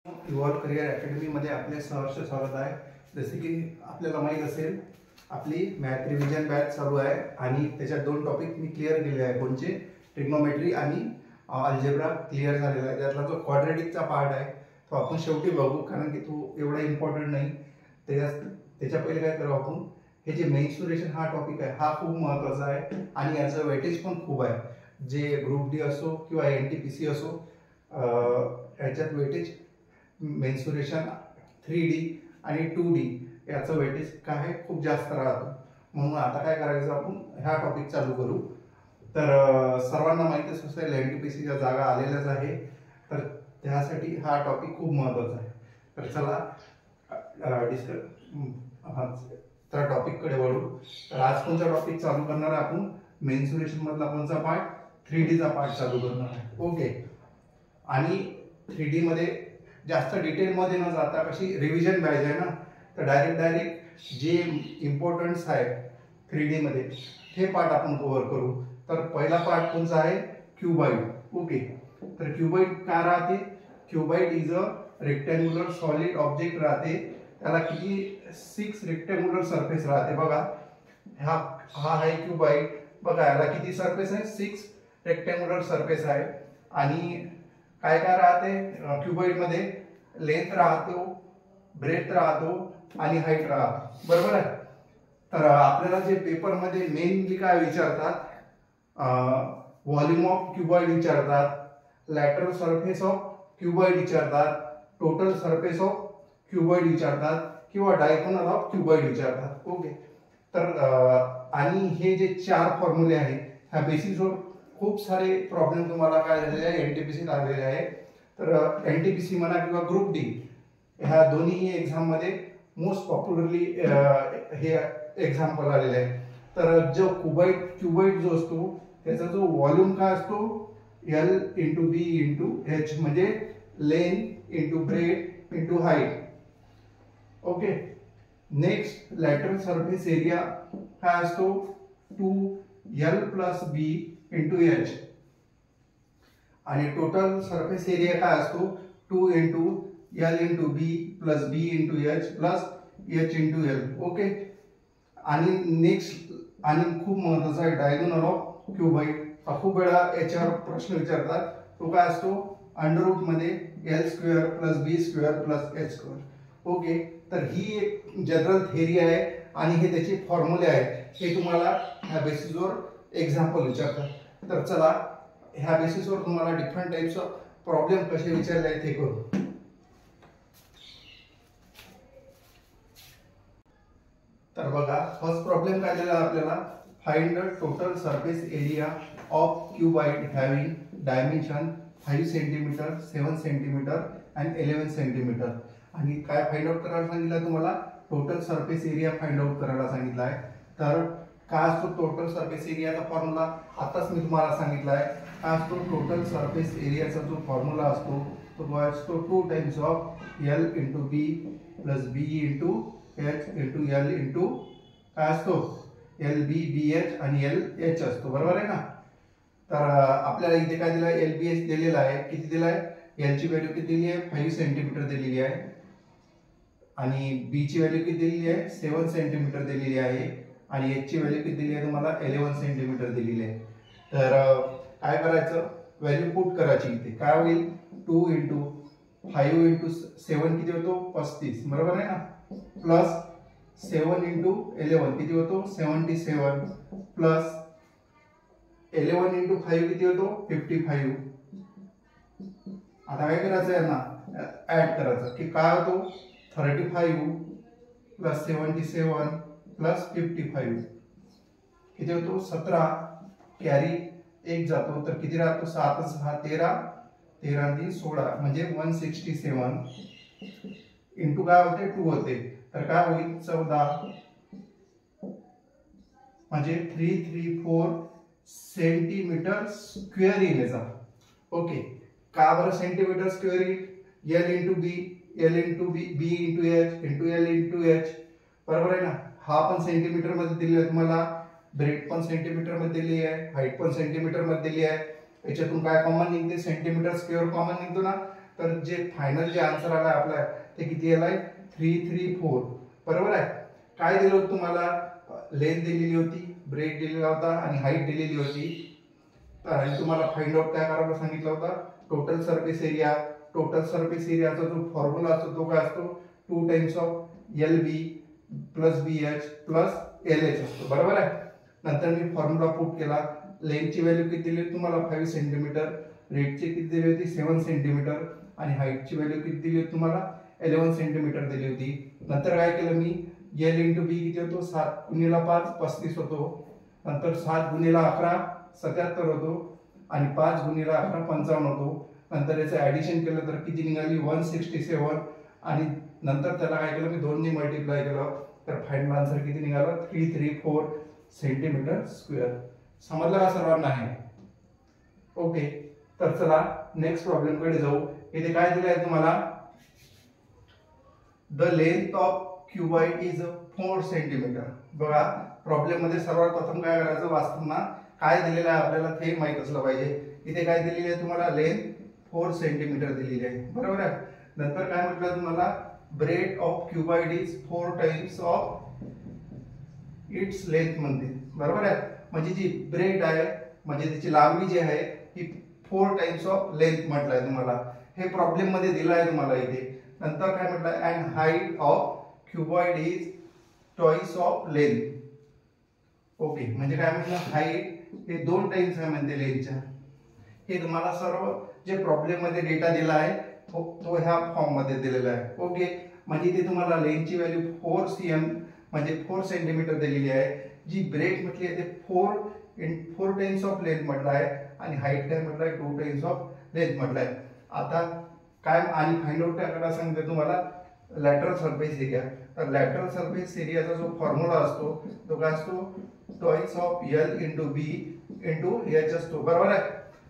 Evolve career अकॅडमीमध्ये आपले सहर्ष स्वागत आहे। जसे की आपल्याला माहीत असेल आपली मॅथ रिव्हिजन बॅच चालू आहे आणि त्याच्यात दोन टॉपिक मी क्लिअर केले आहे, कोणचे ट्रिग्नोमेट्री आणि अल्जेब्रा क्लिअर झालेला आहे। त्यातला जो क्वाड्रॅटिकचा पार्ट आहे तो आपण शेवटी बघू, कारण की तो एवढा इम्पॉर्टंट नाही। त्याच्या पहिले काय करू आपण, हे जे मेन्सुरेशन हा टॉपिक आहे हा खूप महत्त्वाचा आहे आणि याचं वेटेज पण खूप आहे। जे ग्रुप डी असो किंवा NTPC असो याच्यात वेटेज मेन्सुरेशन 3D आणि 2D याचं वेटेज काय आहे खूप जास्त राहतं। म्हणून आता काय करायचं, आपण ह्या टॉपिक चालू करू। तर सर्वांना माहितीच असेल NTPCच्या जागा आलेल्याच आहे, तर त्यासाठी हा टॉपिक खूप महत्त्वाचा आहे। तर चला तर टॉपिककडे वळू। तर आज कोणता टॉपिक चालू करणार आहे आपण, मेन्सुरेशन मधला कोणता पार्ट, 3Dचा पार्ट चालू करणार आहे। ओके, आणि 3D मध्ये जास्त डिटेल मध्ये न जाता कशी रिव्हिजन बॅच आहे ना, तर डायरेक्ट जे इम्पॉर्टन्स आहे 3D मध्ये हे पार्ट आपण कव्हर करू। तर पहिला पार्ट कोणता आहे, क्यूबॉइड। ओके, तर क्यूबॉइड काय राहते, cuboid is a rectangular solid object राहते। त्याला किती 6 रेक्टँग्युलर सरफेस राहते बघा। हा आहे क्यूबॉइड, बघा याला किती सरफेस आहे, 6 रेक्टँग्युलर सरफेस आहे। आणि काय काय राहते क्यूबॉइड मध्ये, लेंथ राहतो, ब्रेथ राहतो आणि हाईट राहतो, बरोबर आहे। तर आपल्याला जे पेपर मध्ये मेनली काय विचारतात, व्हॉल्यूम ऑफ क्यूबॉइड विचारतात, लॅटरल सरफेस ऑफ क्यूबॉइड विचारतात, टोटल सरफेस ऑफ क्यूबॉइड विचारतात किंवा डायगोनल ऑफ क्यूबॉइड विचारतात। ओके, तर आणि हे जे 4 फॉर्म्युले आहेत ह्या बेसिसवर खूप सारे प्रॉब्लेम तुम्हाला काय झालेले आहे, NTPC आलेले आहे। तर NTPC म्हणा किंवा ग्रुप डी ह्या दोन्ही एक्झाम मध्ये मोस्ट पॉप्युलरली हे एक्झाम्पल आलेले आहे। तर जो क्यूबॉइड जो असतो त्याचा जो व्हॉल्यूम काय असतो, L × B × H, म्हणजे length into breadth into height. Okay, next lateral surface area काय असतो, 2L + B × H, आणि टोटल सरफेस एरिया काय असतो, 2 × L × B + B × H + H × L। Okay, आणि नेक्स्ट आणि खूप महत्त्वाचा आहे डायगोनल ऑफ क्यूबॉइड। खूप वेळा याच्यावर प्रश्न विचारतात, तो काय असतो, √ मध्ये L² + B² + H²। ओके, तर ही एक जनरल थिअरी आहे आणि हे त्याचे फॉर्म्युले आहेत, हे तुम्हाला ह्या बेसिसवर एक्झाम्पल विचारतात। तर चला ह्या बेसिसवर तुम्हाला डिफरंट टाइप्स ऑफ प्रॉब्लेम कसे विचारले आहेत हे करू। तर बघा, फर्स्ट प्रॉब्लेम काय दिला आपल्याला, find the total surface area of cuboid having dimension 5 centimetre, 7 centimetre आणि 11 सेंटीमीटर। आणि काय फाइंड आउट करायला सांगितलं तुम्हाला, total surface area find out करायला सांगितलं आहे। तर काय असतो टोटल सरफेस एरियाचा फॉर्म्युला, आताच मी तुम्हाला सांगितलं आहे। काय असतो टोटल सरफेस एरियाचा जो फॉर्म्युला असतो तो असतो 2 times of L × B + B × H × L × काय असतो, LB/BH आणि LH असतो, बरोबर आहे ना। तर आपल्याला इथे काय दिलं आहे, LBH दिलेला आहे, किती दिला आहे, L ची व्हॅल्यू किती दिली आहे, 5 सेंटीमीटर दिलेली आहे, आणि B ची व्हॅल्यू किती दिलेली आहे, 7 सेंटीमीटर दिलेली आहे, आणि H ची व्हॅल्यू किती दिली आहे तुम्हाला, 11 सेंटीमीटर दिलेली आहे। तर काय करायचं, व्हॅल्यू पुट करायची इथे, काय होईल, 2 × 5 × 7 किती होतो, 35, बरोबर आहे ना, प्लस 7 × 11 किती होतो, 77, प्लस 11 × 5 किती होतो, 55। आता काय करायचं, यांना ऍड करायचं की काय होतो, 35 + 77 + 55 किती होतो, 17, कॅरी 1 जातो, तर किती राहतो, 7 × 6 = 13, 13 × 3 = 16, म्हणजे 167 इंटू काय होते, 2 होते, तर काय होईल, 14, म्हणजे 334 सेंटीमीटर स्क्वेअर येईल याचा। ओके, का बरं सेंटीमीटर स्क्वेअर येईल, L × B, L × B, B × H × L × H, बरोबर आहे ना। हा पण सेंटीमीटर मध्ये दिलेला आहे तुम्हाला, ब्रेथ पण सेंटीमीटर मध्ये दिली आहे, हाईट पण सेंटीमीटर मध्ये दिली आहे। याच्यातून काय कॉमन निघते, सेंटीमीटर स्क्वेअर कॉमन निघतो ना, तर जे फायनल जे आन्सर आलाय आपला ते किती आलाय 334 बरोबर आहे. काय दिलं होतं तुम्हाला, लेंथ दिलेली होती, ब्रेड दिलेला होता आणि हाईट दिलेली होती. आणि तुम्हाला फाइंड आउट काय करायला सांगितलं होतं, total surface area. Total surface एरियाचा जो फॉर्म्युला असतो तो काय असतो, 2 times of LB plus BH plus LH असतो बरोबर आहे. नंतर मी फॉर्म्युला पुट केला. लेंथची व्हॅल्यू किती दिली तुम्हाला 5 सेंटीमीटर, ब्रेडची किती दिली होती 7 सेंटीमीटर आणि हाईटची व्हॅल्यू किती दिली होती तुम्हाला 11 सेंटीमीटर दिली होती. नंतर काय केलं मी, L इंटू बी किती होतो 7 गुणिला 5 35 होतो. नंतर 7 गुणिला 11 77 होतो आणि 5 गुणिला 11 55 होतो. नंतर याचं ऍडिशन केलं तर किती निघाली 167 आणि नंतर त्याला काय केलं मी 2 ने मल्टिप्लाय केलं तर फायनल आन्सर किती निघाला 334 सेंटीमीटर स्क्वेअर. समजलं का सर्वांना आहे? ओके, तर चला नेक्स्ट प्रॉब्लेम कडे जाऊ. इथे काय दिलं आहे तुम्हाला, the length of cuboid is 4 centimetre. बघा प्रॉब्लेम मध्ये सर्वात प्रथम काय करायचं, वाचताना काय दिलेलं आहे आपल्याला ते माहित असलं पाहिजे. इथे काय दिलेली आहे तुम्हाला, लेंथ 4 सेंटीमीटर दिलेली आहे बरोबर आहे. नंतर काय म्हटलं तुम्हाला, bread of cuboid is 4 times of its length म्हणते बरोबर आहे. म्हणजे जी ब्रेड आहे म्हणजे त्याची लांबी जी आहे ही 4 टाइम्स ऑफ लेंथ म्हटलंय तुम्हाला. हे प्रॉब्लेम मध्ये दिलं आहे तुम्हाला इथे. नंतर काय म्हटलं, and height of cuboid is twice of length. Okay, म्हणजे काय म्हटलं, हाईट हे 2 टाइम्स आहे म्हणते लेंथच्या. हे तुम्हाला सर्व जे प्रॉब्लेम मध्ये डेटा दिला आहे तो ह्या फॉर्म मध्ये दिलेला आहे. ओके, म्हणजे इथे तुम्हाला लेंथची व्हॅल्यू 4 cm म्हणजे 4 सेंटीमीटर दिलेली आहे. जी ब्रेड म्हटली आहे ते 4 टाइम्स ऑफ लेंथ म्हटलं आहे आणि हाईट काय म्हटलं आहे 2 टाइम्स ऑफ लेंथ म्हटलं आहे. आता काय आणि फाइंड आउट काय करायला सांगते तुम्हाला, लॅटरल सरफेस एरिया. तर लॅटरल सरफेस एरियाचा जो फॉर्म्युला असतो तो काय असतो, twice of L into B into H असतो बरोबर आहे.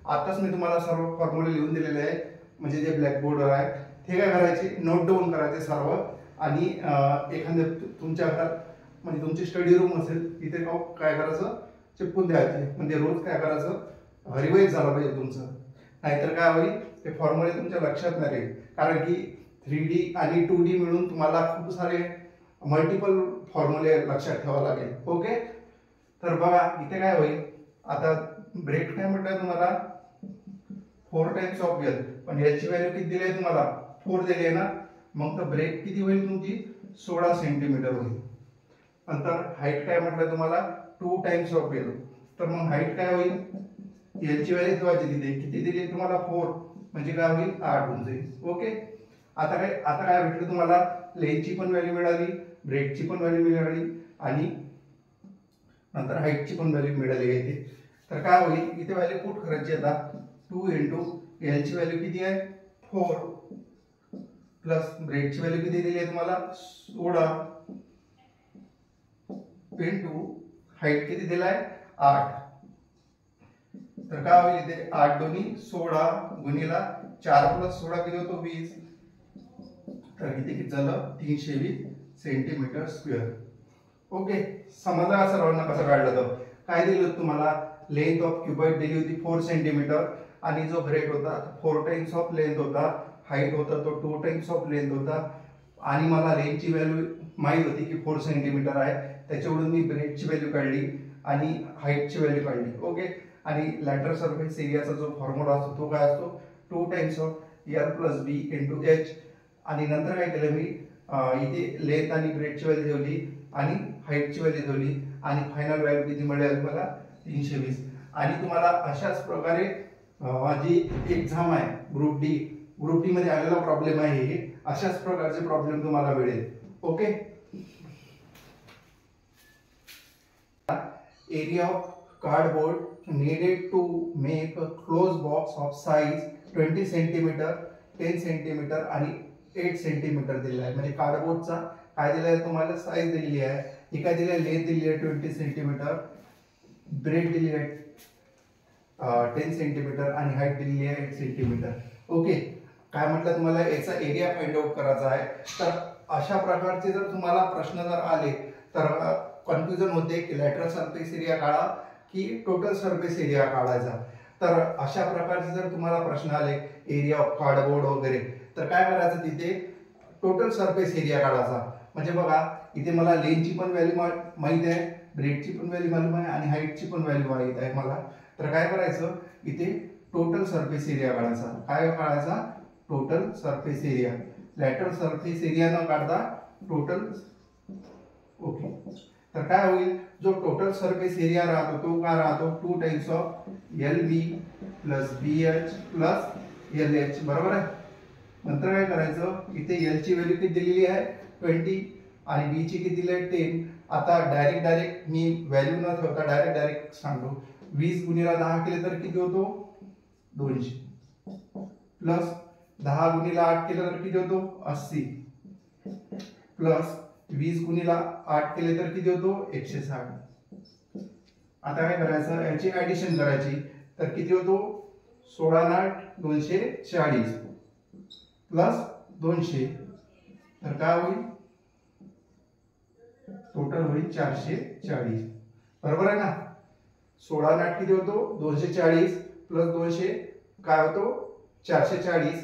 आताच मी तुम्हाला सर्व फॉर्म्युले लिहून दिलेले आहे, म्हणजे जे ब्लॅकबोर्डवर आहे ते काय करायचे, नोट डाऊन करायचे सर्व. आणि एखाद्या तुमच्या घरात म्हणजे तुमची स्टडी रूम असेल तिथे काय करायचं, चिपकून द्यायचे. म्हणजे रोज काय करायचं, रिवाइज झालं पाहिजे तुमचं. नाहीतर काय होईल, ते फॉर्म्युले तुमच्या लक्षात नाही राहील. कारण की 3D आणि 2D मिळून तुम्हाला खूप सारे मल्टिपल फॉर्म्युले लक्षात ठेवावे लागेल. ओके, तर बघा इथे काय होईल, आता ब्रेड काय म्हटलंय तुम्हाला 4 टाइम्स ऑफ L, पण याची व्हॅल्यू किती दिली आहे तुम्हाला 4 दिली आहे ना. मग तर ब्रेड किती होईल तुमची 16 सेंटीमीटर होईल. नंतर हाईट काय म्हटलं तुम्हाला 2 टाइम्स ऑफ L, तर मग हाईट काय होईल, L ची व्हॅल्यू ठेवायची तिथे, किती दिली तुम्हाला 4 म्हणजे काय होईल 8 होऊन जाईल. ओके, आता काय भेटलं तुम्हाला, लेंथची पण व्हॅल्यू मिळाली, ब्रेडची पण व्हॅल्यू मिळाली आणि नंतर हाईटची पण व्हॅल्यू मिळाली आहे इथे. तर काय होईल, इथे व्हॅल्यू पुट करायची आता 2 इंटू L ची व्हॅल्यू किती आहे 4 प्लस ब्रेडची व्हॅल्यू किती दिली आहे तुम्हाला 16 इंटू हाईट किती दिलाय 8. तर काय होईल इथे 8 दोन्ही 16 गुणिला 4 प्लस 16 किती होतो 20. तर इथे किती झालं 320 सेंटीमीटर स्क्वेअर. ओके, समजलं का सर्वांना कसं काढलं तर. काय दिलं तुम्हाला, लेंथ ऑफ क्यूबॉइड दिली होती 4 सेंटीमीटर आणि जो ब्रेड होता 4 टाइम्स ऑफ लेंथ होता, हाईट होता तो 2 टाइम्स ऑफ लेंथ होता आणि मला लेंथची व्हॅल्यू माहित होती की 4 सेंटीमीटर आहे, त्याच्यावरून मी ब्रेडची व्हॅल्यू काढली आणि हाईटची व्हॅल्यू काढली. ओके, आणि लॅटरल सरफेस एरियाचा जो फॉर्म्युला असतो तो काय असतो 2 times of L plus B into H. आणि नंतर काय केलं मी, इथे लेंथ आणि ब्रेडची व्हॅल्यू ठेवली आणि हाईटची व्हॅल्यू ठेवली आणि फायनल व्हॅल्यू किती मिळेल मला 320. आणि तुम्हाला अशाच प्रकारे जी एक्झाम आहे ग्रुप डी मध्ये आलेला प्रॉब्लेम आहे हे, अशाच प्रकारचे प्रॉब्लेम तुम्हाला मिळेल. Okay, area of cardboard needed to make a closed box of size 20 centimetre 10 centimetre आणि 8 सेंटीमीटर दिलेला आहे. म्हणजे कार्डबोर्डचा काय दिलेला आहे तुम्हाला, साईज दिलेली आहे. ही काय दिली आहे, लेंथ दिली आहे 20 सेंटीमीटर, ब्रेड दिली आहे 10 सेंटीमीटर आणि हाईट दिलेली आहे 8 सेंटीमीटर. ओके, काय म्हटलं तुम्हाला याचा एरिया फाइंड आउट करायचा आहे. तर अशा प्रकारचे जर तुम्हाला प्रश्न जर आले तर कन्फ्युजन होते की लॅटरल सरफेस एरिया काढा की टोटल सरफेस एरिया काढायचा. तर अशा प्रकारचे जर तुम्हाला प्रश्न आले एरिया ऑफ कार्डबोर्ड वगैरे, तर काय करायचं तिथे टोटल सरफेस एरिया काढायचा. म्हणजे बघा इथे मला लेनची पण व्हॅल्यू माहिती आहे, ब्रेडची पण व्हॅल्यू मालूम आहे आणि हाईटची पण व्हॅल्यू माहिती आहे मला. तर काय करायचं इथे टोटल सरफेस एरिया काढायचा. काय काढायचा? Total surface area. Lateral surface area न काढता टोटल. ओके, तर काय होईल, जो टोटल सरफेस एरिया राहतो तो काय राहतो 2 times of LB plus BH plus LH, बरोबर आहे. नंतर काय करायचं, इथे L ची व्हॅल्यू किती दिलेली आहे 20 आणि B ची किती दिली आहे 10. आता डायरेक्ट मी व्हॅल्यू न ठेवता डायरेक्ट सांगतो. 20 गुणिले 10 केले तर किती होतो 200 प्लस 10 गुणिले 8 केले तर किती होतो 80 प्लस 20 गुणिले 8 केले तर किती होतो 160. आता काय करायचं, याची ऍडिशन करायची. तर किती होतो 16 आणि 8 240 प्लस 200, तर काय होईल टोटल होईल 440, बरोबर आहे ना. 16 आणि 8 किती होतो 240 प्लस 200 काय होतो 440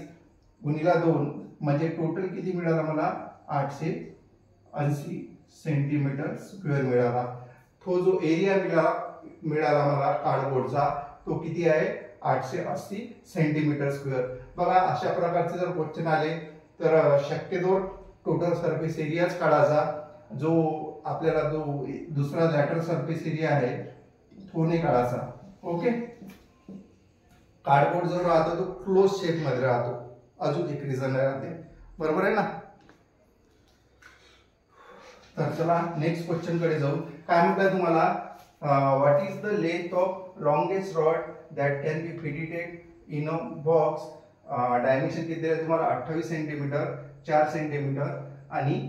गुणिले 2 म्हणजे टोटल किती मिळाला मला 880 सेंटीमीटर स्क्वेअर मिळाला. तो जो एरिया मिळाला मला कार्डबोर्डचा तो किती आहे 880 सेंटीमीटर स्क्वेअर. बघा अशा प्रकारचे जर क्वेश्चन आले तर शक्यतो टोटल सरफेस एरियाच काढायचा. जो आपल्याला जो दुसरा लॅटरल सरफेस एरिया आहे तो नाही काढायचा. ओके, कार्डबोर्ड जो राहतो तो क्लोज शेप मध्ये राहतो, अजून एक रिझन राहते, बरोबर आहे ना. तर चला नेक्स्ट क्वेश्चन कडे जाऊ. काय म्हटलंय तुम्हाला, what is the length of longest rod that can be fitted in a box. Dimension किती आहे तुम्हाला 28 सेंटीमीटर, 4 सेंटीमीटर आणि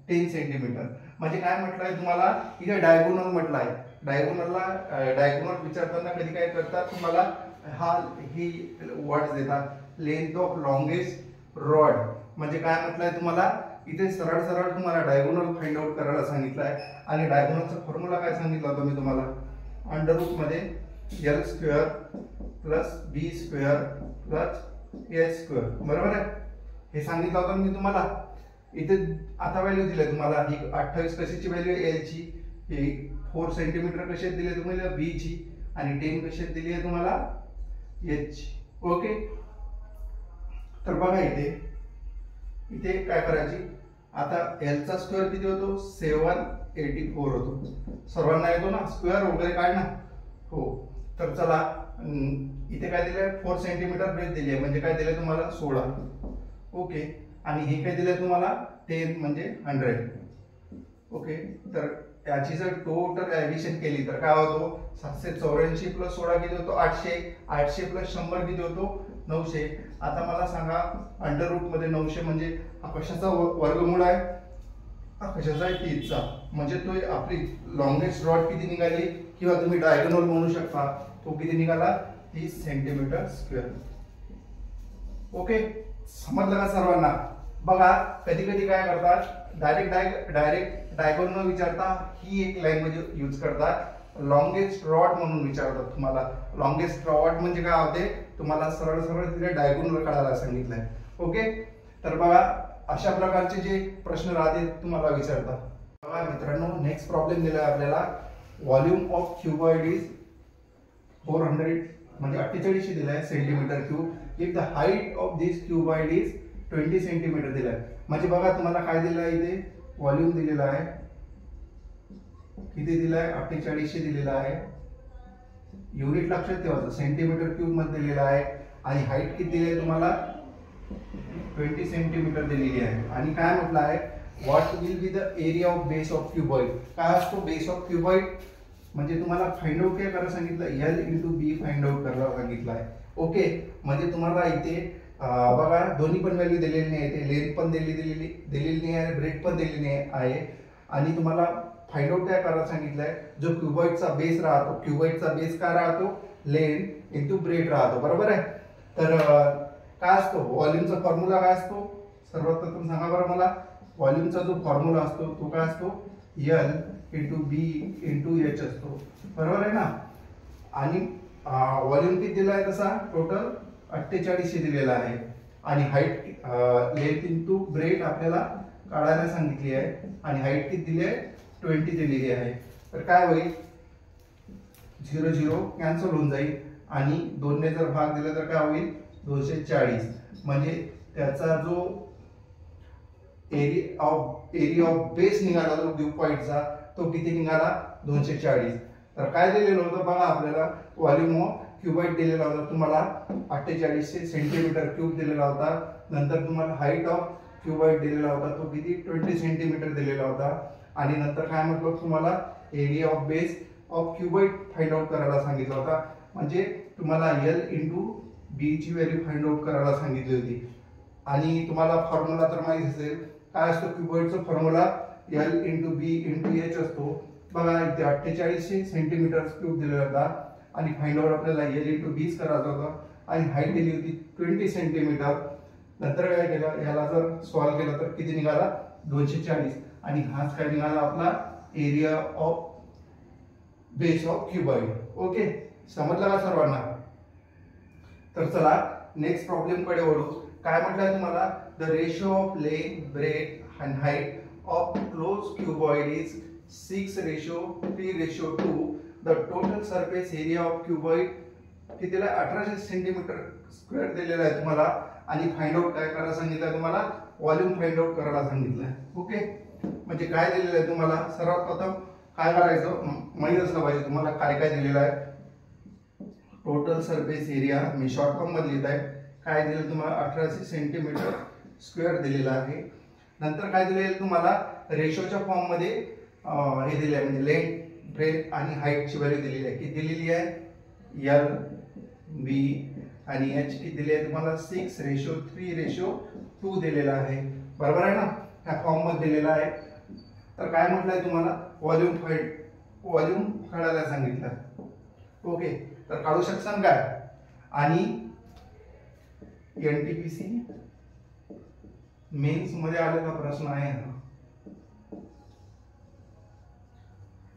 10 सेंटीमीटर. म्हणजे काय म्हटलंय तुम्हाला इथे डायगोनल म्हटलंय. डायगोनल विचारताना कधी काय करतात तुम्हाला ही वर्ड्स देतात, लेंथ ऑफ लॉंगेस्ट रॉड. म्हणजे काय म्हटलंय तुम्हाला इथे सरळ तुम्हाला डायगोनल फाइंड आउट करायला सांगितलंय. आणि डायगोनलचा फॉर्म्युला काय सांगितला होता मी तुम्हाला, अंडर रूट मध्ये L square plus B square plus H square, बरोबर आहे. हे सांगितलं होतं मी तुम्हाला. इथे आता व्हॅल्यू दिली तुम्हाला, ही 28 कशाची व्हॅल्यू आहे L ची, ही 4 सेंटीमीटर कशात दिली तुम्हाला B ची आणि 10 कशात दिली आहे तुम्हाला H ची. ओके, तर बघा इथे काय करायची, आता L चा स्क्वेअर किती होतो 784 होतो. सर्वांना येतो ना स्क्वेअर वगैरे काय ना. हो, तर चला इथे काय दिलंय 4 सेंटीमीटर ब्रेथ दिली आहे, म्हणजे काय दिलंय तुम्हाला 16. ओके, आणि हे काय दिलंय तुम्हाला 10 म्हणजे 100. ओके, तर याची जर टोटल ऍडिशन केली तर काय होतो 784 प्लस 16 किती होतो 800, 800 प्लस 100 किती होतो 900. आता मला सांगा अंडर रूट मध्ये 900 म्हणजे हा कशाचा वर्गमूळ आहे, हा कशाचा आहे 30 चा. म्हणजे तो आपली लॉंगेस्ट रॉड किती निघाली, किंवा तुम्ही डायगोनल म्हणू शकता, तो किती निघाला 30 सेंटीमीटर स्क्वेअर. ओके, समजलं का सर्वांना. बघा कधी काय करतात डायरेक्ट डायगोनल विचारता ही एक लँग्वेज यूज करतात, लॉंगेस्ट रॉड म्हणून विचारतात तुम्हाला. लॉंगेस्ट रॉड म्हणजे काय होते तुम्हाला सरळ तिथे डायगोनल काढायला सांगितलंय. ओके, तर बघा अशा प्रकारचे जे प्रश्न राहते तुम्हाला विचारतात. बघा मित्रांनो, नेक्स्ट प्रॉब्लेम दिलाय आपल्याला, व्हॉल्यूम ऑफ क्युबॉइड इज 400 म्हणजे 48 दिलाय centimetre cube. If the height of this cuboid is 20 centimetre दिलाय. म्हणजे बघा तुम्हाला काय दिलं आहे इथे व्हॉल्यूम दिलेला आहे, किती दिलाय 48 दिलेला आहे. युनिट लक्षात ठेवायचं सेंटीमीटर क्यूब मध्ये दिलेला आहे. आणि हाईट किती दिली आहे तुम्हाला 20 सेंटीमीटर दिलेली आहे. आणि काय म्हटलं आहे what will be the area of base of cuboid. काय असतो बेस ऑफ क्युबॉइड, म्हणजे तुम्हाला फाइंड आउट काय करायला सांगितलं L × B फाइंड आउट करायला सांगितलं आहे. ओके, म्हणजे तुम्हाला इथे बघा दोन्ही पण व्हॅल्यू दिलेली नाही आहे, लेंथ पण दिलेली नाही आहे, ब्रेथ पण दिलेली नाही आहे. आणि तुम्हाला फाइंड आउट काय करायला सांगितलंय, जो क्युबॉइडचा बेस राहतो, क्युबॉइडचा बेस काय राहतो लेंथ इंटू ब्रेथ राहतो, बरोबर आहे. तर काय असतो व्हॉल्यूमचा फॉर्म्युला काय असतो, सर्वप्रथम सांगा बरं मला. व्हॉल्यूमचा जो फॉर्म्युला असतो तो काय असतो L × B × H असतो, बरोबर आहे ना. आणि व्हॉल्यूम किती दिला आहे तसा टोटल 48 दिलेला आहे आणि हाईट लेंथ इंटू ब्रेड आपल्याला काढायला सांगितली आहे आणि हाईट किती दिली आहे 20 दिलेली आहे. तर काय होईल 0 0 कॅन्सल होऊन जाईल आणि 2 ने जर भाग दिला तर काय होईल 240 म्हणजे त्याचा जो एरिया ऑफ बेस निघाला जो व्यू पॉइंटचा तो किती निघाला 240. तर काय दिलेलं होतं बघा आपल्याला व्हॉल्यूम ऑफ क्युबाइड दिलेला होता तुम्हाला 4800 सेंटीमीटर क्यूब दिलेला होता. नंतर तुम्हाला हाईट ऑफ क्युबाइड दिलेला होता तो किती 20 सेंटीमीटर दिलेला होता आणि नंतर काय म्हटलं तुम्हाला area of base of cuboid find out करायला सांगितला होता. म्हणजे तुम्हाला L इंटू बी ची व्हॅल्यू फाइंड आउट करायला सांगितली होती आणि तुम्हाला फॉर्म्युला तर माहिती असेल काय असतो क्युबाइडचा formula L into B into H असतो. बघा इथे 4800 सेंटीमीटर क्यूब दिलेला होता आणि फाइंड आउट आपल्याला L इंटू बी करायचा होता आणि हाईट दिली होती 20 सेंटीमीटर. नंतर काय केलं याला जर सॉल्व्ह केलं तर किती निघाला 240 आणि हाच काय निघाला आपला area of base of cuboid. Okay समजलं का सर्वांना. तर चला नेक्स्ट प्रॉब्लेम कडे वळू. काय म्हटलं तुम्हाला the ratio of length bread and height of close cuboid is 6:3:2. The total surface area of cuboid कितीला 1800 सेंटीमीटर स्क्वेअर दिलेला आहे तुम्हाला आणि फाइंड आउट काय करायला सांगितलं तुम्हाला व्हॉल्यूम फाइंड आउट करायला सांगितलं. ओके म्हणजे काय दिलेलं आहे तुम्हाला सर्वात प्रथम काय करायचं माहित असलं पाहिजे तुम्हाला काय काय दिलेलं आहे. टोटल सरफेस एरिया मी शॉर्ट फॉर्म मध्ये लिहित आहे. काय दिलं तुम्हाला 1800 सेंटीमीटर स्क्वेअर दिलेला आहे. नंतर काय दिलेलं तुम्हाला रेशोच्या फॉर्म मध्ये हे दिले आहे म्हणजे लेंथ ब्रेड आणि हाईट ची व्हॅल्यू दिलेली आहे. किती दिलेली आहे L B आणि H किती दिली आहे तुम्हाला 6:3:2 दिलेला आहे. बरोबर आहे ना ह्या फॉर्म मध्ये दिलेला आहे. तर काय म्हटलंय तुम्हाला व्हॉल्यूम काढायला सांगितलं. ओके तर काढू शकसान काय आणि NTPC मेन्स मध्ये आलेला प्रश्न आहे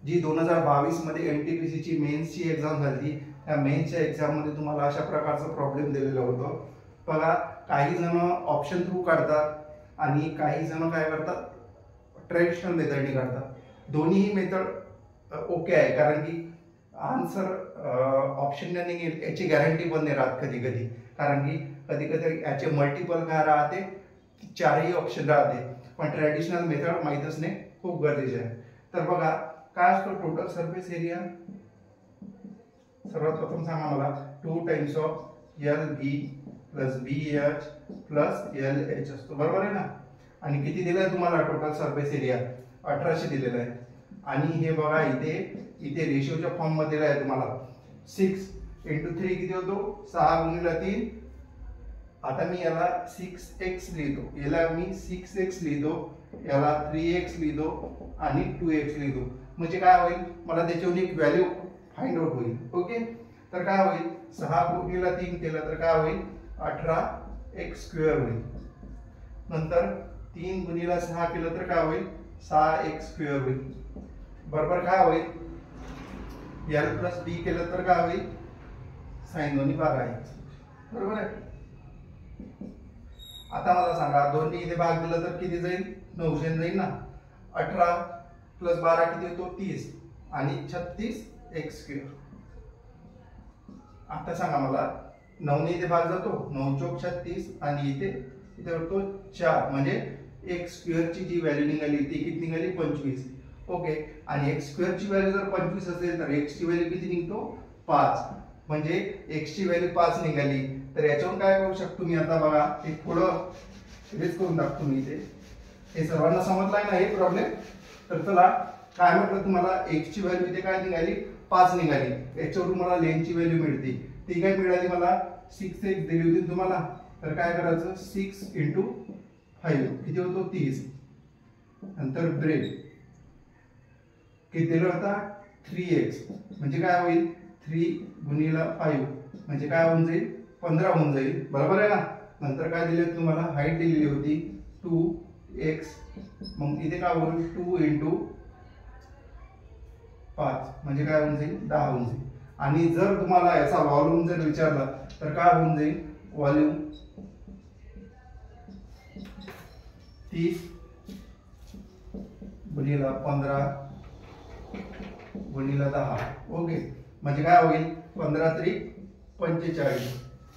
जी 2022 मध्ये NTPC ची मेन्स ची एक्झाम झाली. त्या मेन्सच्या एक्झाम मध्ये तुम्हाला अशा प्रकारचा प्रॉब्लेम दिलेला होता. बघा काही जण ऑप्शन थ्रू काढतात आणि काही जण काय करतात ट्रेडिशनल मेथडने काढतात. दोन्ही मेथड ओके आहे कारण की आन्सर ऑप्शन निघेल याची गॅरंटी पण नाही राहत कधी कधी कारण की कधी कधी याचे मल्टिपल काय राहते 4ही ऑप्शन राहते. पण ट्रेडिशनल मेथड माहीत असणे खूप गरजेचे आहे. तर बघा काय असतो टोटल सरफेस एरिया सर्वात प्रथम सांगा मला 2 times of LB plus BH plus LH असतो. बरोबर आहे ना आणि किती दिलं आहे तुम्हाला टोटल सरफेस एरिया 1800 दिलेला आहे आणि हे बघा इथे रेशिओच्या फॉर्म मध्ये दिला आहे तुम्हाला 6:3 किती होतो 6:3. आता मी याला 6x लिहितो याला मी 6x लिहितो याला 3x लिहितो आणि 2x लिहितो म्हणजे काय होईल मला त्याच्यावर एक व्हॅल्यू फाइंड आउट होईल. ओके तर काय होईल 6:3 केलं तर काय होईल 18x स्क्वेअर होईल. नंतर 3:6 केलं तर काय होईल 6x स्क्वेअर होईल. बरोबर काय होईल L प्लस B केलं तर काय होईल साइन दोन्ही 12 आहे. बरोबर आहे. आता मला सांगा दोन्ही इथे भाग दिला तर किती जाईल 900 जाईल ना. 18 प्लस 12 किती होतो 30 आणि 36x स्क्वेअर. आता सांगा मला 9 ने इथे भाग जातो 9 चौक 36 आणि इथे होतो 4 म्हणजे x स्क्वेअर ची जी व्हॅल्यू निघाली ती किती निघाली 25. ओके आणि x स्क्वेअर ची व्हॅल्यू जर 25 असेल तर x ची व्हॅल्यू किती निघतो 5 म्हणजे x ची व्हॅल्यू 5 निघाली. तर याच्यावरून काय करू शकतो मी आता बघा एक थोडं रिस्क करून दाखवतो मी इथे. हे सर्वांना समजलाय ना हे प्रॉब्लेम. तर चला काय म्हटलं तुम्हाला x ची व्हॅल्यू इथे काय निघाली 5 निघाली. याच्यावरून मला लेंथ ची व्हॅल्यू मिळते ती काय मिळाली मला 6x दिली होती तुम्हाला. तर काय करायचं 6 × 5 किती होतो 30. नंतर ब्रेड किती दिला होता 3x म्हणजे काय होईल 3:5 म्हणजे काय होऊन जाईल 15 होऊन जाईल. बरोबर आहे ना. नंतर काय दिले तुम्हाला हाईट दिलेली होती 2x मग इथे काय होईल 2 × 5 म्हणजे काय होऊन जाईल 10 होऊन जाईल. आणि जर तुम्हाला याचा व्हॉल्यूम जर विचारला तर काय होऊन जाईल, व्हॉल्यूम 30 गुणिला 15 गुणिला 10. ओके, म्हणजे काय होईल, 15 त्रिक 45,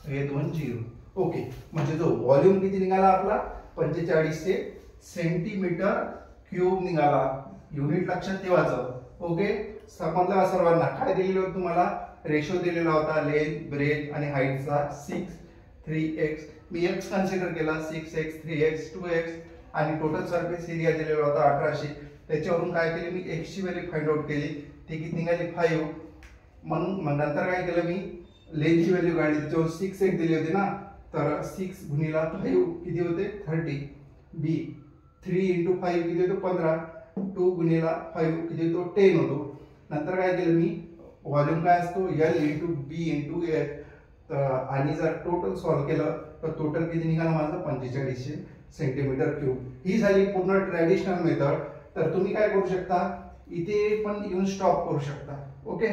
हे 2 0. ओके, म्हणजे जो व्हॉल्यूम किती निघाला आपला 4500 सेंटीमीटर क्यूब निघाला. युनिट लक्षात ठेवायचं. ओके, समजलं सर्वांना. काय दिलेलं होतं तुम्हाला, रेशो दिलेला होता लेंथ, ब्रेथ आणि हाईटचा 6 3x. मी x कन्सिडर केला, 6x 3x 2x आणि टोटल सरफेस एरिया दिलेला होता 1800. त्याच्यावरून काय केले मी, x ची व्हॅल्यू फाइंड आउट केली, ती किती निघाली 5. मग नंतर काय केलं मी, लेंथची व्हॅल्यू काढली, त्याच्यावर 6x दिली होती ना, तर 6 गुणिला 5 किती होते 30. b 3 into 5 किती होतो 15. 2 गुणिला 5 किती होतो 10 होतो. नंतर काय केलं मी, व्हॉल्यूम काय असतो L into B into A. आणि जर टोटल सॉल्व केलं तर टोटल किती निघाला माझं 4500 सेंटीमीटर क्यूब. ही झाली पूर्ण ट्रॅडिशनल मेथड. तर तुम्ही काय करू शकता, इथे पण येऊन स्टॉप करू शकता. ओके,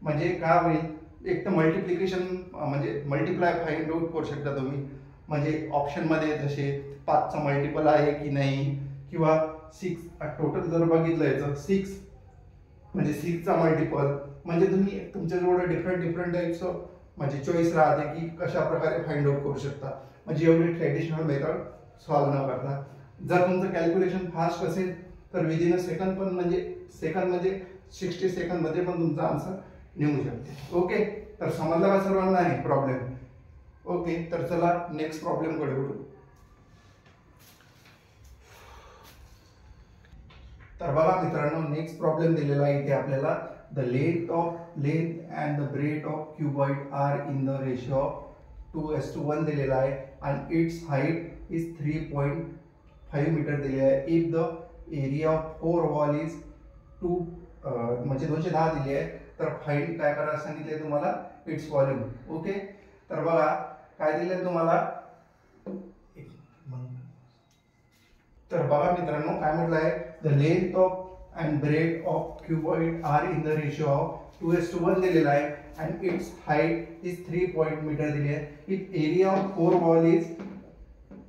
म्हणजे काय होईल, एक तर मल्टिप्लिकेशन म्हणजे मल्टिप्लाय फाइंड आउट करू शकता तुम्ही. म्हणजे ऑप्शन मध्ये जसे 5 चा मल्टिपल आहे की नाही, किंवा 6 टोटल जर बघितलं याचं 6 म्हणजे 6 चा मल्टिपल, म्हणजे तुम्ही तुमच्याजवळ डिफरंट टाइप्स म्हणजे चॉईस राहते की कशा प्रकारे फाइंड आउट करू शकता. म्हणजे एवढी ट्रेडिशनल मेथड सॉल्व न करता. जर तुमचं कॅल्क्युलेशन फास्ट असेल तर विदिन अ सेकंड पण म्हणजे 60 सेकंड मध्ये पण तुमचा आन्सर निघू शकते. ओके, तर समजला का सर्वांना आहे प्रॉब्लेम. ओके, तर चला नेक्स्ट प्रॉब्लेम कडे वळू. तर बघा मित्रांनो, नेक्स्ट प्रॉब्लेम दिलेला आहे इथे आपल्याला. The length and the breadth of cuboid are in the ratio of 2:1 दिलेला आहे आणि इट्स हाईट इज 3.5 मीटर दिलेला आहे. If the area of 4 wall is 2 म्हणजे 210 दिली आहे, तर फाइंड काय करायला सांगितले तुम्हाला, इट्स व्हॉल्यूम. ओके, तर बघा काय दिले तुम्हाला. तर बघा मित्रांनो काय म्हटलं आहे, the length of and breadth of cuboid are in the ratio of 2:1 दिलेला आहे आणि इट्स हाईट इज 3 मीटर दिली आहे. If area of 4 wall is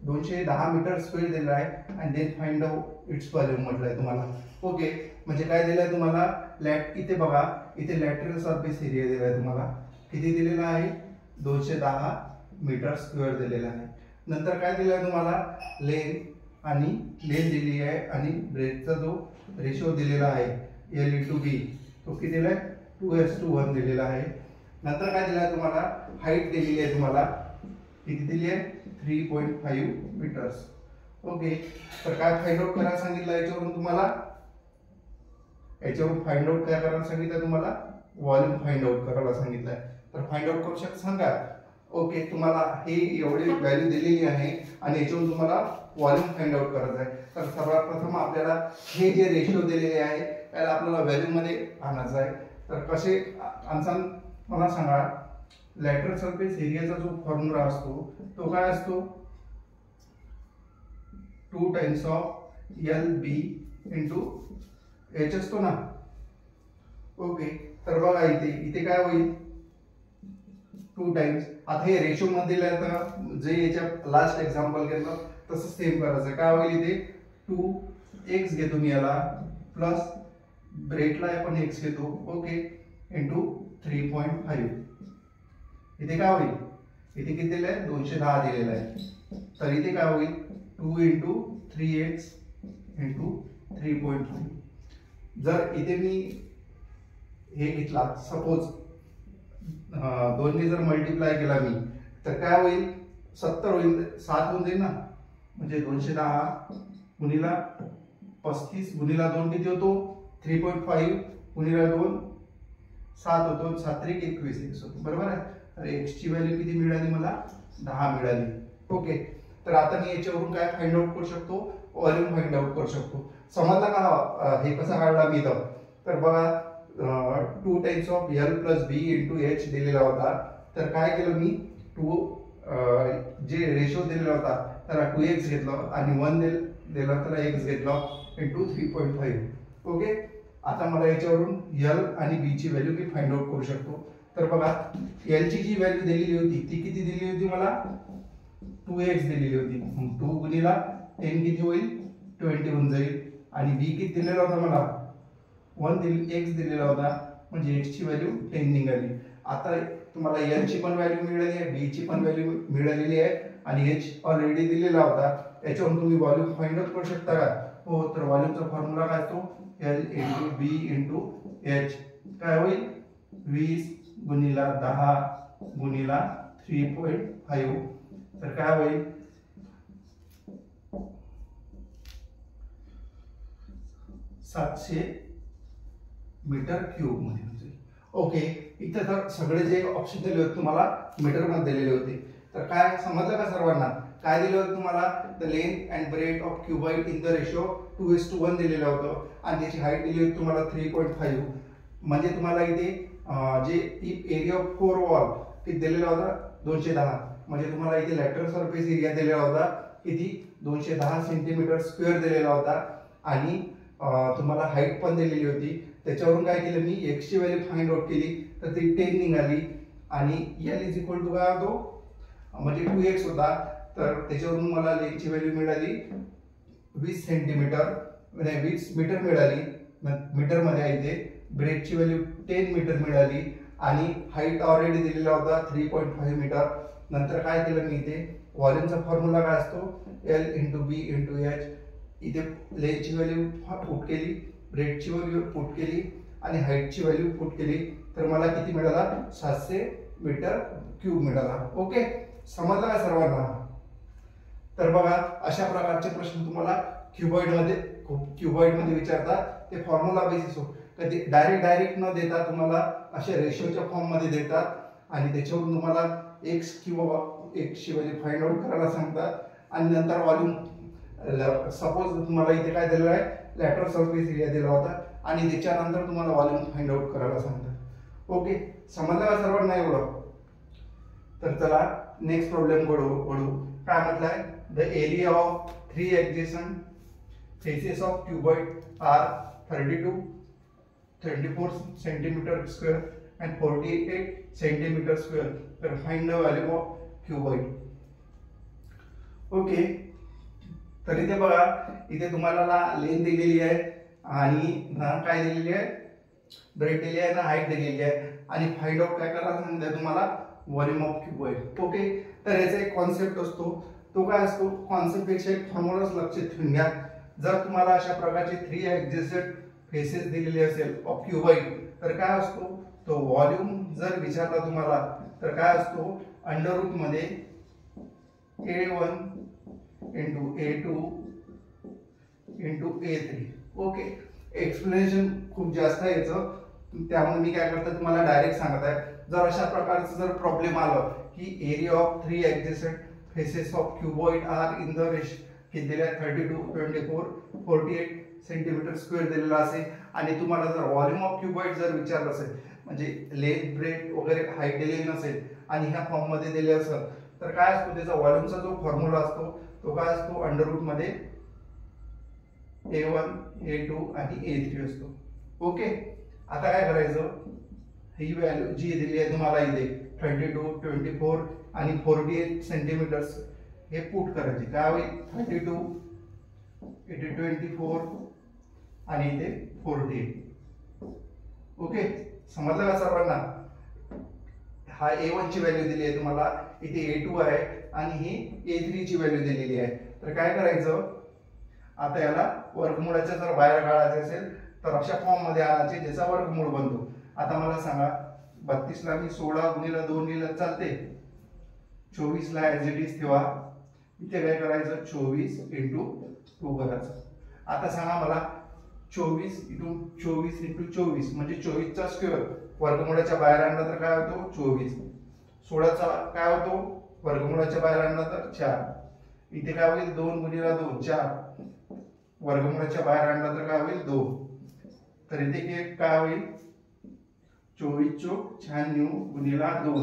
210 metre square दिलेला आहे आणि then find out its volume म्हटलंय तुम्हाला. ओके, म्हणजे काय दिलंय तुम्हाला, इथे बघा, इथे लॅटरल सरफेस एरिया दिलाय तुम्हाला, किती दिलेला आहे 210 मीटर स्क्वेअर दिलेला आहे. नंतर काय दिलंय तुम्हाला, लेंथ दिली आहे आणि ब्रेथचा जो रेशो दिलेला आहे L into B, तो किती दिलाय 2:1 दिलेला आहे. नंतर काय दिलाय तुम्हाला, हाईट दिलेली आहे तुम्हाला, किती दिली आहे 3.5 मीटर्स. ओके, तर काय फाइंड आउट करायला सांगितलं याच्यावरून तुम्हाला, याच्यावरून फाइंड आउट काय करायला सांगितलं तुम्हाला, व्हॉल्यूम फाइंड आउट करायला सांगितलंय. तर फाइंड आउट करू शकता सांगा. ओके, तुम्हाला हे एवढी व्हॅल्यू दिलेली आहे आणि याच्यावरून तुम्हाला व्हॉल्यूम फाइंड आउट करायचं आहे. तर सर्वात प्रथम आपल्याला हे जे रेशिओ दिलेले आहे त्याला आपल्याला व्हॅल्यू मध्ये आणायचं आहे. तर कसे आन्सर मला सांगा. लॅटरल सरफेस एरियाचा जो फॉर्म्युला असतो तो काय असतो, 2 times of LB into H असतो ना. ओके, तर बघा इथे काय होईल 2 टाइम्स. आता हे रेशो मध्ये दिलं तर जे याच्या लास्ट एक्झाम्पल घेतलं तसं सेम करायचं. काय होईल इथे 2x घेतो मी याला, प्लस ब्रेथला आपण x घेतो. Okay, into 3.5. इथे काय होईल, इथे किती दिलं आहे 210 दिलेलं आहे. तर इथे काय होईल 2 into 3x into 3.5. जर इथे मी हे घेतला सपोज, दोन्ही जर मल्टिप्लाय केला मी, तर काय होईल 70 होईल, 7 होऊन जाईल ना. म्हणजे 210 गुणिला 35 गुणिला 2 किती होतो 3.5 गुणिला 2 7 होतो, 7 × 21 होतो. बरोबर आहे. तर x ची व्हॅल्यू किती मिळाली मला 10 मिळाली. ओके, तर आता मी याच्यावरून काय फाइंड आउट करू शकतो, व्हॉल्यूम फाइंड आउट करू शकतो. समजला का हे कसा काढला मी इथं. तर बघा 2 times of L plus B into H दिलेला होता. तर काय केलं मी 2 जे रेशो दिलेला होता त्याला 2x घेतलं आणि 1 दिला त्याला x घेतलं into 3.5. ओके, आता मला याच्यावरून L आणि B ची व्हॅल्यू मी फाइंड आउट करू शकतो. तर बघा एलची जी व्हॅल्यू दिलेली होती ती किती दिलेली होती मला 2x दिलेली होती. 2 गुणिला 10 किती होईल 20 होऊन जाईल. आणि बी किती दिलेला होता मला 1 दिलेला होता म्हणजे x ची व्हॅल्यू 10 निघाली. आता तुम्हाला एल ची पण व्हॅल्यू मिळाली आहे, बी ची पण व्हॅल्यू मिळालेली आहे आणि एच ऑलरेडी दिलेला होता. याच्यावरून तुम्ही व्हॉल्यूम फाइंड आउट करू शकता का? हो. तर व्हॉल्यूमचा फॉर्म्युला काय असतो L × B × H. काय होईल 20 गुणिला 10 गुणिला 3.5. तर काय होईल 700 मीटर क्यूब मध्ये होते. ओके. इथे तर सगळे जे ऑप्शन दिले होते तुम्हाला मीटर मध्ये दिलेले होते. तर काय समजलं का सर्वांना? काय दिलं होतं तुम्हाला the length and breadth of cuboid in the ratio 2:1 दिलेलं होतं आणि त्याची हाईट दिली होती तुम्हाला 3.5. म्हणजे तुम्हाला इथे जे एरिया ऑफ 4 वॉल किती दिलेला होता 210. म्हणजे तुम्हाला इथे लॅटरल सरफेस एरिया दिलेला होता किती 210 सेंटीमीटर स्क्वेअर दिलेला होता आणि तुम्हाला हाईट पण दिलेली होती. त्याच्यावरून काय केलं मी x ची व्हॅल्यू फाइंड आउट केली तर ती 10 निघाली आणि L = काय होतो म्हणजे 2x होता. तर त्याच्यावरून मला लेंथची व्हॅल्यू मिळाली 20 सेंटीमीटर म्हणजे 20 मीटर मिळाली मीटर मध्ये आहे. इथे ब्रेथची व्हॅल्यू 10 मीटर मिळाली आणि हाईट ऑलरेडी दिलेला होता 3.5 मीटर. नंतर काय केलं मी इथे व्हॉल्यूमचा फॉर्म्युला काय असतो L × B × H. इथे लेंथची व्हॅल्यू पुट केली, ब्रेथची व्हॅल्यू पुट केली आणि हाईटची व्हॅल्यू पुट केली तर मला किती मिळाला 700 मीटर क्यूब मिळाला. ओके. समजलं का सर्वांना? तर बघा अशा प्रकारचे प्रश्न तुम्हाला क्यूबॉइड मध्ये विचारतात. ते फॉर्म्युला बेसिस हो कधी डायरेक्ट न देता तुम्हाला अशा रेशोच्या फॉर्म मध्ये देतात आणि त्याच्यावरून तुम्हाला x किंवा x ची व्हॅल्यू फाइंड आउट करायला सांगतात आणि नंतर व्हॉल्यूम सपोज तुम्हाला इथे काय दिलेलं आहे लॅटरल सरफेस एरिया दिला होता आणि त्याच्यानंतर तुम्हाला व्हॉल्यूम फाइंड आउट करायला सांगतात. ओके. समजलं का सर्वांना एवढं? तर चला नेक्स्ट प्रॉब्लेम वळू. काय म्हटलंय the area of 3 adjacent faces of cuboid are 32, 24 centimetre square and 48 centimetre square. तर find the value of cuboid. Okay. तर इथे बघा इथे तुम्हाला लेंथ दिलेली आहे आणि काय दिलेली आहे ब्रेथ दिलेली आहे ना हाईट दिलेली आहे आणि फाइंड आउट काय करायला सांगितलं तुम्हाला व्हॉल्यूम ऑफ क्यूबॉइड. ओके. तर याचा एक कॉन्सेप्ट असतो तो काय असतो कॉन्सेप्ट पेक्षा एक फॉर्म्युलाच लक्षात ठेवून घ्या. जर तुम्हाला अशा प्रकारची 3 adjacent फेसेस दिलेली असेल ऑफ क्यूबॉइड तर काय असतो तो व्हॉल्यूम जर विचारला तुम्हाला तर काय असतो अंडर रूट मध्ये A1 × A2 × A3. Okay. Explanation खूप जास्त आहे याचं त्यामुळे मी काय करतो तुम्हाला डायरेक्ट सांगत आहे. जर अशा प्रकारचं जर प्रॉब्लेम आलं की area of 3 adjacent faces of cuboid are in the रेश किती दिले 32, 24, 48 सेंटीमीटर स्क्वेअर दिलेला असेल आणि तुम्हाला जर व्हॉल्यूम ऑफ क्यूबॉइड जर विचारलं असेल म्हणजे लेंथ ब्रेथ वगैरे हाईट दिलेली नसेल आणि ह्या फॉर्म मध्ये दिले असेल तर काय असतो त्याचा व्हॉल्यूमचा जो फॉर्म्युला असतो तो काय असतो अंडर रूट मध्ये A1, A2 आणि A3 असतो. ओके. आता काय करायचं ही व्हॅल्यू जी दिली आहे तुम्हाला इथे 32, 24 आणि 48 सेंटीमीटर हे पुट करायचे. काय होईल 32 इथे 24 आणि इथे 48. ओके. समजलं का सर्वांना? हा A1 ची व्हॅल्यू दिली आहे तुम्हाला इथे A2 आहे आणि ही A3 ची व्हॅल्यू दिलेली आहे. तर काय करायचं आता याला वर्गमूळाच्या जर बाहेर काढायचे असेल तर अशा फॉर्म मध्ये आणायचे ज्याचा वर्गमूळ बनतो. आता मला सांगा 32 ला मी 16 गुणिले 2 लिहिलं चालते 24 ला ऍज इट इज ठेवा. इथे काय करायचं 24 × 2 करायचं. आता सांगा मला 24 × 24 म्हणजे 24 चा स्क्वेअर वर्गमूळाच्या बाहेर आणला तर काय होतो 24. 16 चा काय होतो वर्गमूळाच्या बाहेर आणला तर 4. इथे काय होईल 2 गुणिले 2 4 वर्गमूळाच्या बाहेर आणला तर काय होईल 2. तर इथे काय होईल 24 चोक 96 गुणिले 2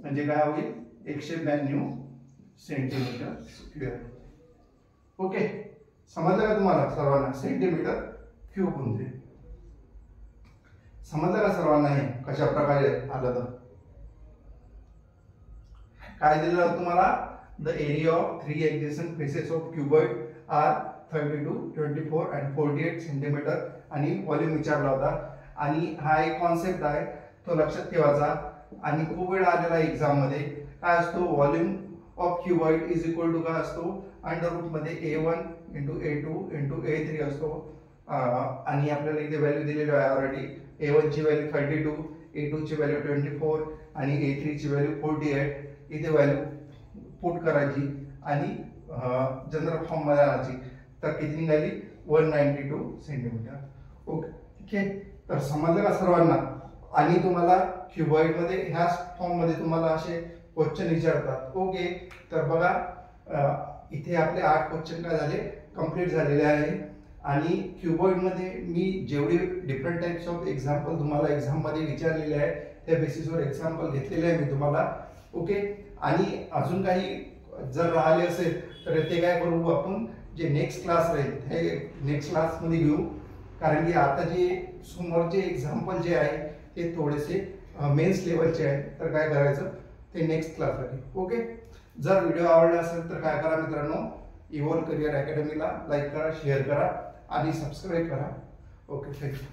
म्हणजे काय होईल 192 सेंटीमीटर स्क्वेअर. ओके. समजलं का तुम्हाला सर्वांना सेंटीमीटर क्यूब म्हणजे समजलं का सर्वांना हे कशा प्रकारे आलं तर काय दिलेलं तुम्हाला the area of 3 adjacent faces of cuboid are 32, 24 and 48 centimetre आणि व्हॉल्यूम विचारला होता. आणि हा एक कॉन्सेप्ट आहे तो लक्षात ठेवायचा. आणि खूप वेळ आलेला एक्झाम मध्ये काय असतो volume of cuboid is equal to काय असतो अंडर रूट मध्ये A1 × A2 × A3 असतो. आणि आपल्याला इथे व्हॅल्यू दिलेली आहे ऑलरेडी. A1 ची व्हॅल्यू 32, A2 ची व्हॅल्यू 24 आणि A3 ची व्हॅल्यू 48. इथे व्हॅल्यू पुट करायची आणि जनरल फॉर्म मध्ये आणायची. तर किती निघाली 192 सेंटीमीटर. ओके ठीक आहे. तर समजलं का सर्वांना. आणि तुम्हाला क्युबॉइड मध्ये ह्या फॉर्म मध्ये तुम्हाला असे क्वेश्चन विचारतात. ओके तर बघा इथे आपले 8 क्वेश्चन काय झाले कंप्लीट झालेले आहे. आणि क्युबॉइड मध्ये मी जेवढे डिफरंट टाइप्स ऑफ एक्झाम्पल तुम्हाला एक्झाम मध्ये विचारलेले आहे त्या बेसिसवर एक्झाम्पल घेतलेले आहे मी तुम्हाला. ओके आणि अजून काही जर राहिले असेल तर ते काय करू आपण जे नेक्स्ट क्लास राहील हे नेक्स्ट क्लास मध्ये घेऊ. कारण की आता जे समोरचे एक्झाम्पल जे आहे ते थोडेसे मेन्स लेवलचे आहे. तर काय करायचं ते नेक्स्ट क्लासला घेऊ. ओके जर व्हिडिओ आवडला असेल तर काय करा मित्रांनो इव्हॉल्व करियर अकॅडमीला लाईक करा शेअर करा आणि सबस्क्राईब करा. Okay thank you.